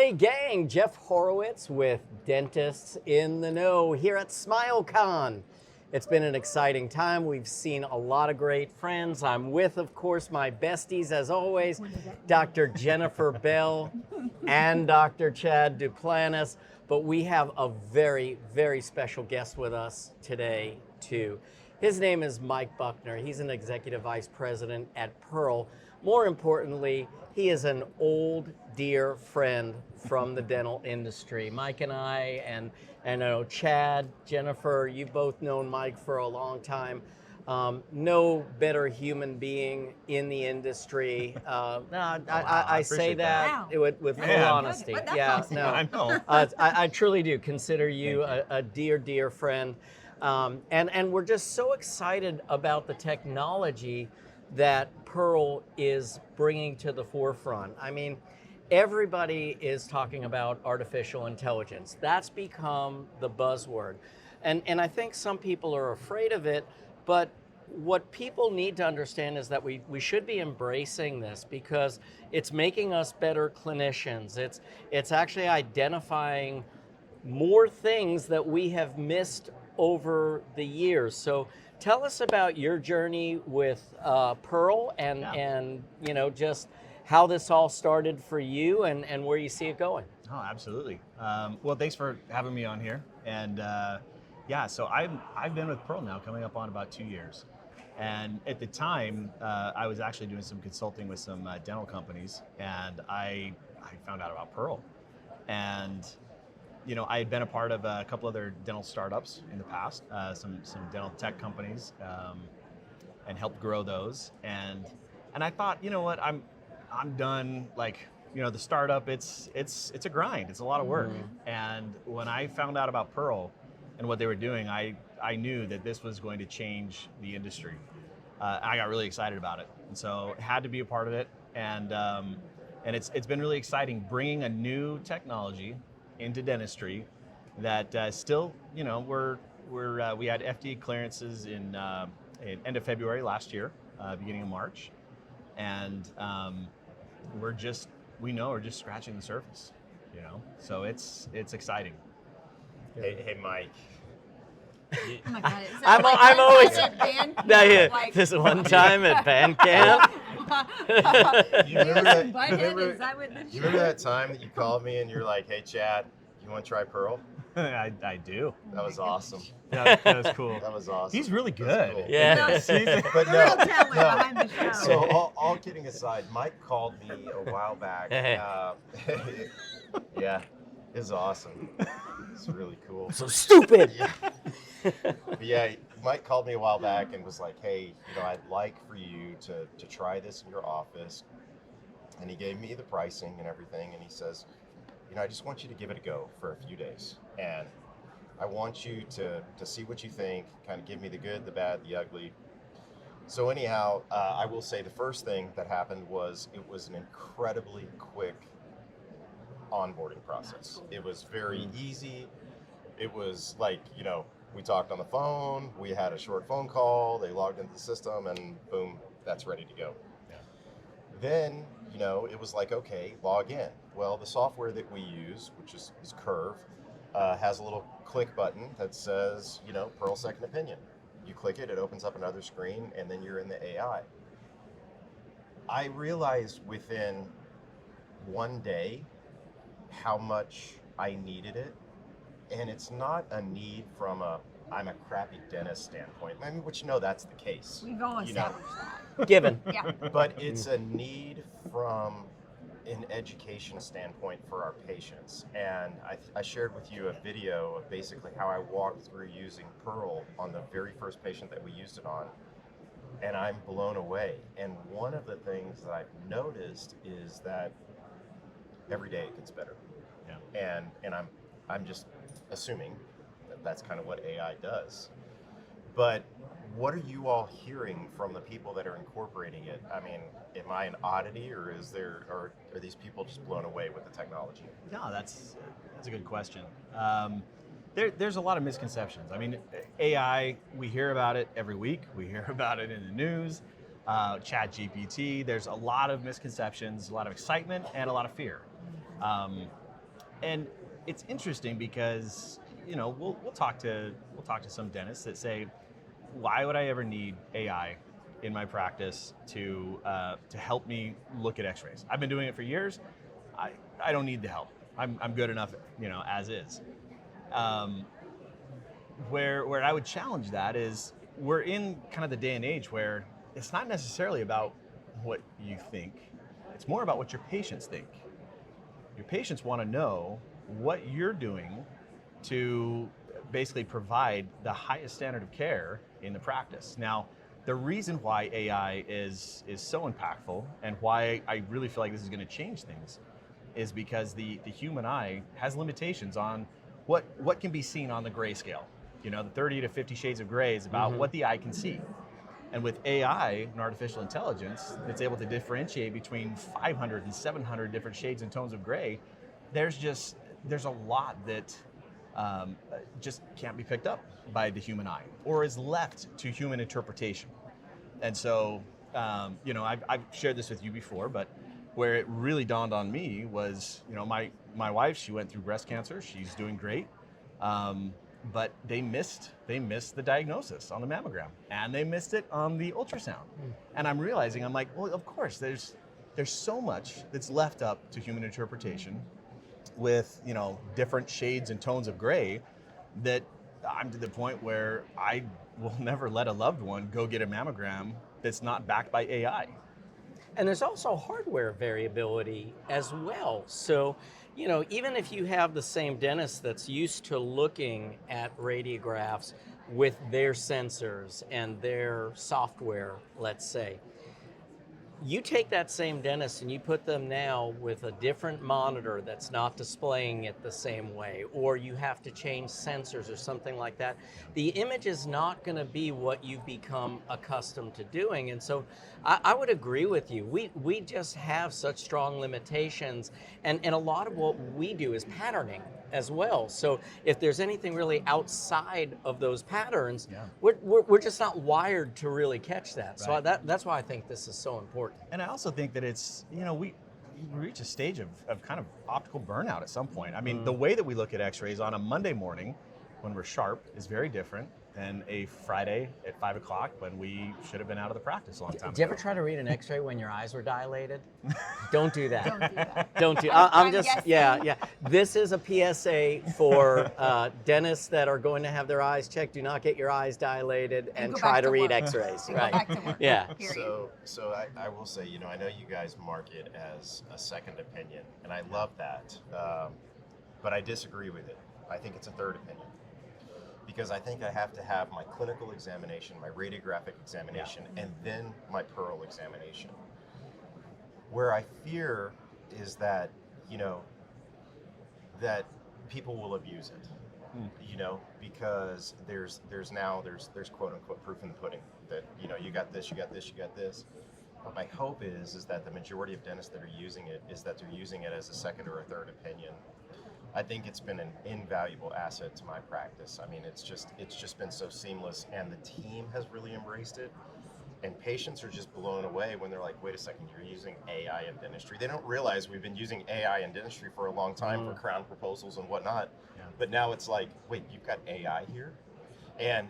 Hey gang, Jeff Horowitz with Dentists in the Know here at SMILECON. It's been an exciting time. We've seen a lot of great friends. I'm with, of course, my besties as always, Dr. Jennifer Bell and Dr. Chad Duplantis. But we have a very, very special guest with us today too. His name is Mike Buckner. He's an executive vice president at Pearl. More importantly, he is an old, dear friend from the dental industry. Mike and I, and I know Chad, Jennifer, you've both known Mike for a long time. No better human being in the industry. I say that with full honesty. Yeah, awesome. no, I know. I truly do consider you a dear, dear friend. And we're just so excited about the technology that Pearl is bringing to the forefront. I mean, everybody is talking about artificial intelligence. That's become the buzzword. And I think some people are afraid of it, but what people need to understand is that we should be embracing this because it's making us better clinicians. It's actually identifying more things that we have missed over the years. So tell us about your journey with Pearl and you know, just how this all started for you and where you see it going. Oh, absolutely. Well, thanks for having me on here. And yeah, so I've been with Pearl now coming up on about 2 years. And at the time, I was actually doing some consulting with some dental companies, and I found out about Pearl. And you know, I had been a part of a couple other dental startups in the past, some dental tech companies, and helped grow those. And I thought, you know what, I'm done. Like, you know, the startup, it's a grind. It's a lot of work. Mm-hmm. And when I found out about Pearl and what they were doing, I knew that this was going to change the industry. I got really excited about it, and so had to be a part of it. And it's been really exciting bringing a new technology into dentistry that still, you know, we had FDA clearances in end of February last year, beginning of March, and we're just scratching the surface, you know. So it's exciting. Hey, Mike. Oh my God, I'm always like, this one time at band camp. You remember that time that you called me and you're like, "Hey, Chad, you want to try Pearl?" I do. That was awesome. That was cool. That was awesome. He's really good. Cool. Yeah. But real talent behind the show. So all kidding aside, Mike called me a while back. Yeah, it's awesome. It's really cool. So stupid. Yeah. But yeah, Mike called me a while back and was like, "Hey, you know, I'd like for you to try this in your office." And he gave me the pricing and everything, and he says, "You know, I just want you to give it a go for a few days, and I want you to see what you think, kind of give me the good, the bad, the ugly." So anyhow, I will say the first thing that happened was it was an incredibly quick onboarding process. It was very easy. It was like, you know, we talked on the phone, we had a short phone call, they logged into the system, and boom, that's ready to go. Yeah. Then, you know, it was like, okay, log in. Well, the software that we use, which is Curve, has a little click button that says, you know, Pearl Second Opinion. You click it, it opens up another screen, and then you're in the AI. I realized within one day how much I needed it. And it's not a need from I'm a crappy dentist standpoint. I mean, which, you know, that's the case. We've all established that. Given. Yeah. But it's a need from an education standpoint for our patients. And I shared with you a video of basically how I walked through using Pearl on the very first patient that we used it on. And I'm blown away. And one of the things that I've noticed is that every day it gets better. Yeah. And I'm just assuming that that's kind of what AI does. But what are you all hearing from the people that are incorporating it? I mean, am I an oddity, or are these people just blown away with the technology? No, that's a good question. There's a lot of misconceptions. I mean, AI, we hear about it every week. We hear about it in the news. Chat GPT, there's a lot of misconceptions, a lot of excitement, and a lot of fear. And it's interesting because, you know, we'll talk to some dentists that say, why would I ever need AI in my practice to help me look at X-rays? I've been doing it for years. I don't need the help. I'm good enough, you know, as is. Where I would challenge that is we're in kind of the day and age where it's not necessarily about what you think. It's more about what your patients think. Your patients want to know what you're doing to basically provide the highest standard of care in the practice. Now, the reason why AI is so impactful and why I really feel like this is going to change things is because the human eye has limitations on what can be seen on the gray scale. You know, the 30 to 50 shades of gray is about what the eye can see. And with AI and artificial intelligence, it's able to differentiate between 500 and 700 different shades and tones of gray. There's a lot that just can't be picked up by the human eye or is left to human interpretation. And so, you know, I've shared this with you before, but where it really dawned on me was, you know, my wife, she went through breast cancer. She's doing great. But they missed the diagnosis on the mammogram, and they missed it on the ultrasound. And I'm realizing, I'm like, well, of course, there's so much that's left up to human interpretation with, you know, different shades and tones of gray that I'm to the point where I will never let a loved one go get a mammogram that's not backed by AI. And there's also hardware variability as well. So, you know, even if you have the same dentist that's used to looking at radiographs with their sensors and their software, let's say, you take that same dentist and you put them now with a different monitor that's not displaying it the same way, or you have to change sensors or something like that. The image is not going to be what you've become accustomed to doing. And so I would agree with you. We just have such strong limitations, and a lot of what we do is patterning as well. So if there's anything really outside of those patterns, we're just not wired to really catch that. So that's why I think this is so important. And I also think that it's, you know, we reach a stage of kind of optical burnout at some point. I mean, the way that we look at X-rays on a Monday morning when we're sharp is very different than a Friday at 5 o'clock when we should have been out of the practice a long time ago. Did you ever try to read an X-ray when your eyes were dilated? Don't do that. Don't do that. Don't do. I'm I'm just guessing. yeah. This is a PSA for dentists that are going to have their eyes checked. Do not get your eyes dilated and go try back to to read work. X-rays. Go Right. back to work. Yeah. Period. So I will say, you know, I know you guys market as a second opinion, and I love that, but I disagree with it. I think it's a third opinion. Because I think I have to have my clinical examination, my radiographic examination, and then my Pearl examination. Where I fear is that, you know, that people will abuse it, you know, because there's quote unquote proof in the pudding that, you know, you got this, you got this, you got this. But my hope is that the majority of dentists that are using it is that they're using it as a second or a third opinion. I think it's been an invaluable asset to my practice. I mean, it's just been so seamless, and the team has really embraced it. And patients are just blown away when they're like, wait a second, you're using AI in dentistry. They don't realize we've been using AI in dentistry for a long time for crown proposals and whatnot. Yeah. But now it's like, wait, you've got AI here? And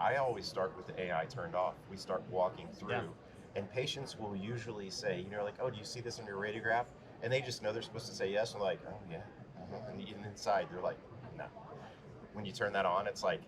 I always start with the AI turned off. We start walking through, and patients will usually say, you know, like, oh, do you see this in your radiograph? And they just know they're supposed to say yes, and like, oh yeah. And even inside, they're like, no. When you turn that on, it's like,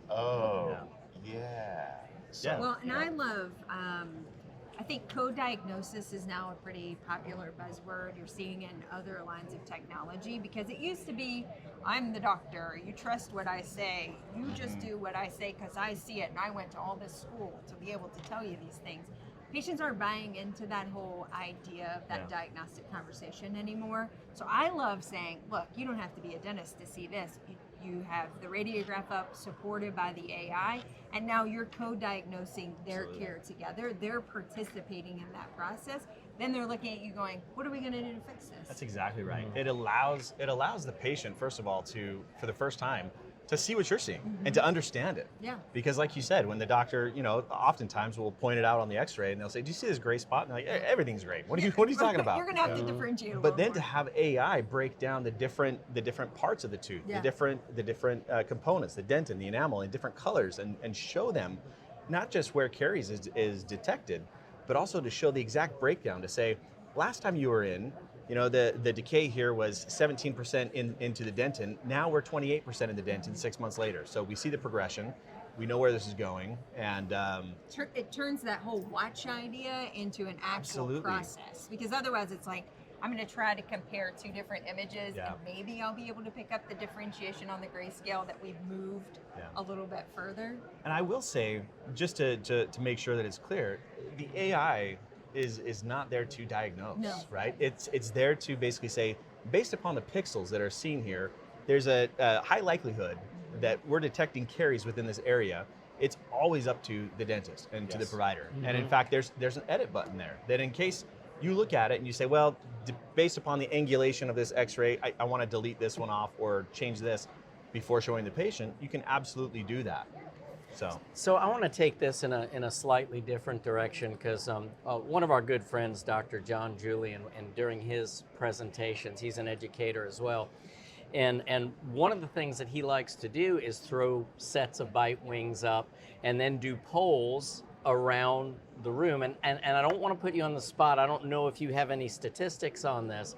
oh, yeah. So, Well, and I love, I think co-diagnosis is now a pretty popular buzzword. You're seeing it in other lines of technology, because it used to be, I'm the doctor, you trust what I say, you just do what I say because I see it and I went to all this school to be able to tell you these things. Patients aren't buying into that whole idea of that diagnostic conversation anymore. So I love saying, look, you don't have to be a dentist to see this. You have the radiograph up, supported by the AI, and now you're co-diagnosing their care together. They're participating in that process. Then they're looking at you going, what are we going to do to fix this? That's exactly right. It allows the patient, first of all, for the first time, to see what you're seeing and to understand it. Yeah. Because like you said, when the doctor, oftentimes will point it out on the x-ray and they'll say, do you see this gray spot? And they're like, everything's great. What are you talking about? You're going to have to differentiate a But little then more. to have AI break down the different parts of the tooth, Yeah. the different components, the dentin, the enamel, in different colors, and show them not just where caries is detected, but also to show the exact breakdown to say, last time you were in, the decay here was 17% into the dentin. Now we're 28% in the dentin 6 months later. So we see the progression. We know where this is going, and It turns that whole watch idea into an actual Absolutely. process. Because otherwise it's like, I'm going to try to compare two different images Yeah. and maybe I'll be able to pick up the differentiation on the grayscale that we've moved a little bit further. And I will say, just to make sure that it's clear, the AI is not there to diagnose, No. right? It's there to basically say, based upon the pixels that are seen here, there's a high likelihood that we're detecting caries within this area. It's always up to the dentist and to the provider. And in fact, there's an edit button there that in case you look at it and you say, well, based upon the angulation of this x-ray, I want to delete this one off or change this before showing the patient, you can absolutely do that. So I want to take this in a slightly different direction because one of our good friends, Dr. John Julian, and during his presentations, he's an educator as well. And one of the things that he likes to do is throw sets of bite wings up and then do polls around the room. And I don't want to put you on the spot. I don't know if you have any statistics on this,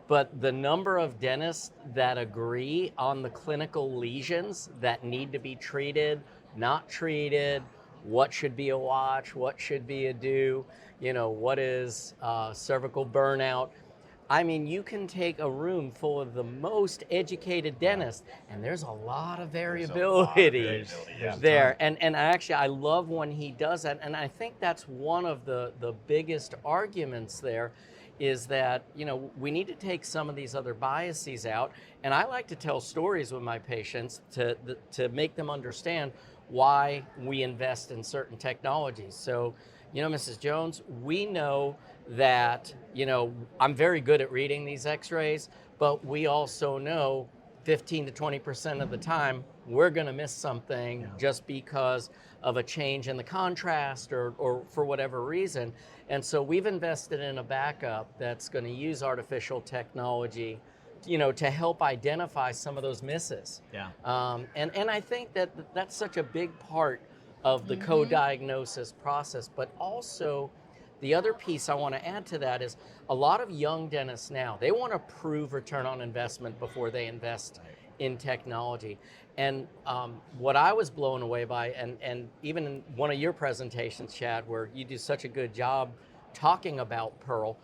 but the number of dentists that agree on the clinical lesions that need to be treated, not treated, what should be a watch, what should be a do, what is cervical burnout. I mean, you can take a room full of the most educated dentists, and there's a lot of variability there. And actually, I love when he does that, and I think that's one of the biggest arguments there is that, we need to take some of these other biases out. And I like to tell stories with my patients to make them understand why we invest in certain technologies. So, Mrs. Jones, we know that, I'm very good at reading these x-rays, but we also know 15 to 20% of the time, we're gonna miss something just because of a change in the contrast or for whatever reason. And so we've invested in a backup that's gonna use artificial technology to help identify some of those misses. And I think that's such a big part of the co-diagnosis process. But also, the other piece I want to add to that is a lot of young dentists now, they want to prove return on investment before they invest in technology. And what I was blown away by, and even in one of your presentations, Chad, where you do such a good job talking about Pearl,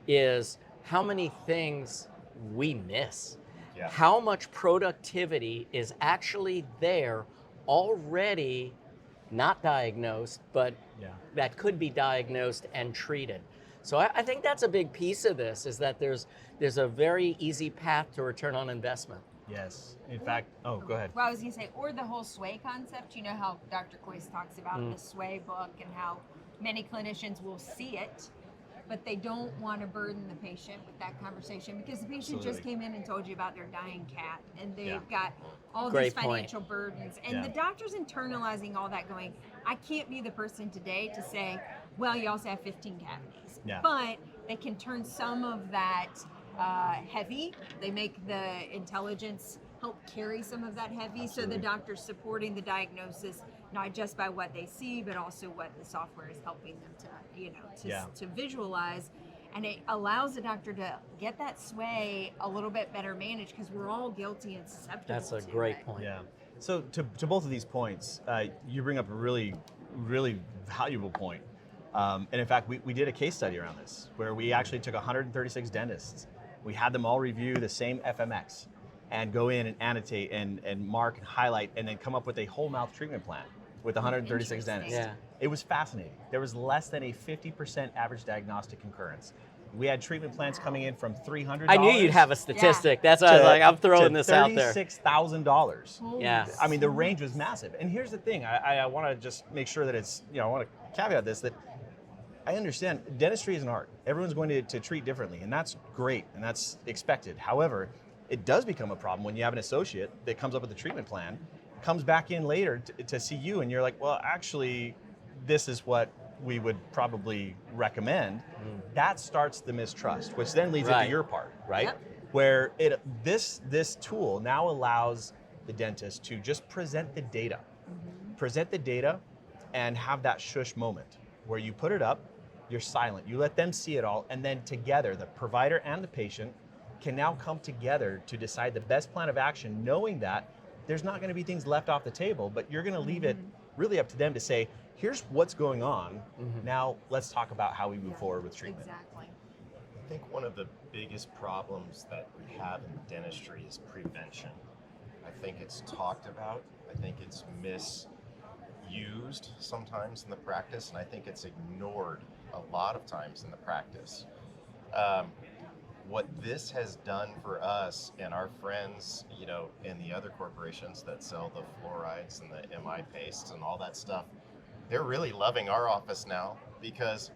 is how many things we miss. How much productivity is actually there already, not diagnosed, but that could be diagnosed and treated. So I think that's a big piece of this, is that there's a very easy path to return on investment. Yes. In fact, go ahead. Well, I was going to say, or the whole sway concept. You know how Dr. Coyce talks about the sway book and how many clinicians will see it, but they don't want to burden the patient with that conversation because the patient just came in and told you about their dying cat and they've got all these financial burdens. And the doctor's internalizing all that going, I can't be the person today to say, well, you also have 15 cavities. But they can turn some of that heavy. They make the intelligence help carry some of that heavy. So the doctor's supporting the diagnosis, not just by what they see, but also what the software is helping them to visualize. And it allows the doctor to get that sway a little bit better managed because we're all guilty and susceptible. That's a great point. So to both of these points, you bring up a really, really valuable point. And in fact, we did a case study around this where we actually took 136 dentists. We had them all review the same FMX and go in and annotate and mark and highlight and then come up with a whole mouth treatment plan with 136 dentists. It was fascinating. There was less than a 50% average diagnostic concurrence. We had treatment plans coming in from $300. I knew you'd have a statistic. That's why I was like, I'm throwing this out there. $36,000. I mean, the range was massive. And here's the thing. I want to just make sure that it's, I want to caveat this, that I understand dentistry is an art. Everyone's going to treat differently, and that's great, and that's expected. However, it does become a problem when you have an associate that comes up with a treatment plan, comes back in later to see you, and you're like, well, actually, this is what we would probably recommend. That starts the mistrust, which then leads into your part, right? Yep. Where this tool now allows the dentist to just present the data. Present the data and have that shush moment where you put it up, you're silent, you let them see it all, and then together, the provider and the patient can now come together to decide the best plan of action, knowing that there's not going to be things left off the table, but you're going to leave it really up to them to say, here's what's going on. Now let's talk about how we move forward with treatment. Exactly. I think one of the biggest problems that we have in dentistry is prevention. I think it's talked about. I think it's misused sometimes in the practice, and I think it's ignored a lot of times in the practice. What this has done for us and our friends, you know, in the other corporations that sell the fluorides and the MI pastes and all that stuff, they're really loving our office now, because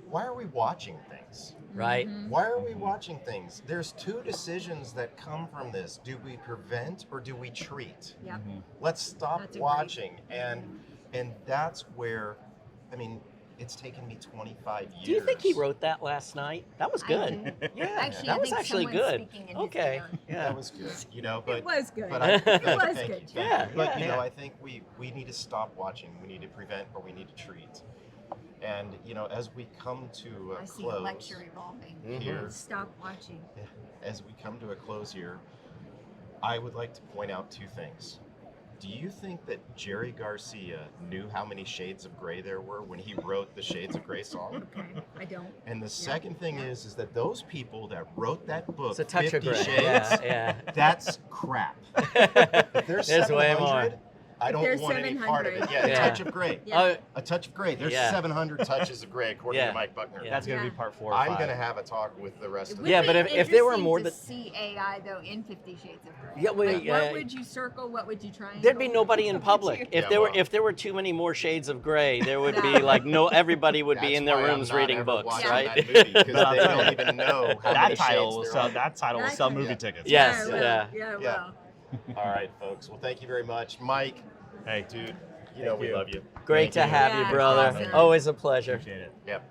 why are we watching things? Right. Why are we watching things? There's two decisions that come from this. Do we prevent or do we treat? Yep. Let's stop That's a watching. And that's where, I mean, it's taken me 25 years. Do you think he wrote that last night? That was good. Yeah, Actually, that I was think actually someone's good. speaking in his Okay. favor. Yeah. That was good, you know, but It was good. But I, It was thank good. you. Yeah, But yeah, you know, yeah. I think we need to stop watching. We need to prevent or we need to treat. And you know, as we come to a I see close the lecture evolving. here, Stop watching. as we come to a close here, I would like to point out two things. Do you think that Jerry Garcia knew how many shades of gray there were when he wrote the Shades of Grey song? Okay, I don't. And the second thing is that those people that wrote that book, It's a touch 50 of gray. Shades, Yeah, that's crap. If there's There's way 700, more. I don't There's want any part of it. 700. Yeah, Yeah. a touch of gray. Yeah. Oh, A touch of gray. There's Yeah. 700 touches of gray, according Yeah. to Mike Buckner. Yeah. That's going to Yeah. be part 4 or I'm 5. going to have a talk with the rest It of would Yeah, the but be if there were interesting more to than- see AI though in 50 Shades of Grey. Yeah, well, Like, yeah. what would you circle? What would you triangle? there'd be nobody in What would public. you- If Yeah, there were well. if there were too many more shades of gray, there would be No. like everybody would be That's in their why I'm rooms not reading ever books, watching right? that movie, because But I'll they tell don't you, even know how many that title shades will there sell. are. That title will That sell could- movie Yeah. tickets. Yes, it will. yeah. Yeah, it Yeah. will. All right, folks. Well, thank you very much. Mike, Hey, dude, you know we love you. Great Thank to have Yeah, you, brother. awesome. Always a pleasure. appreciate it. Yep.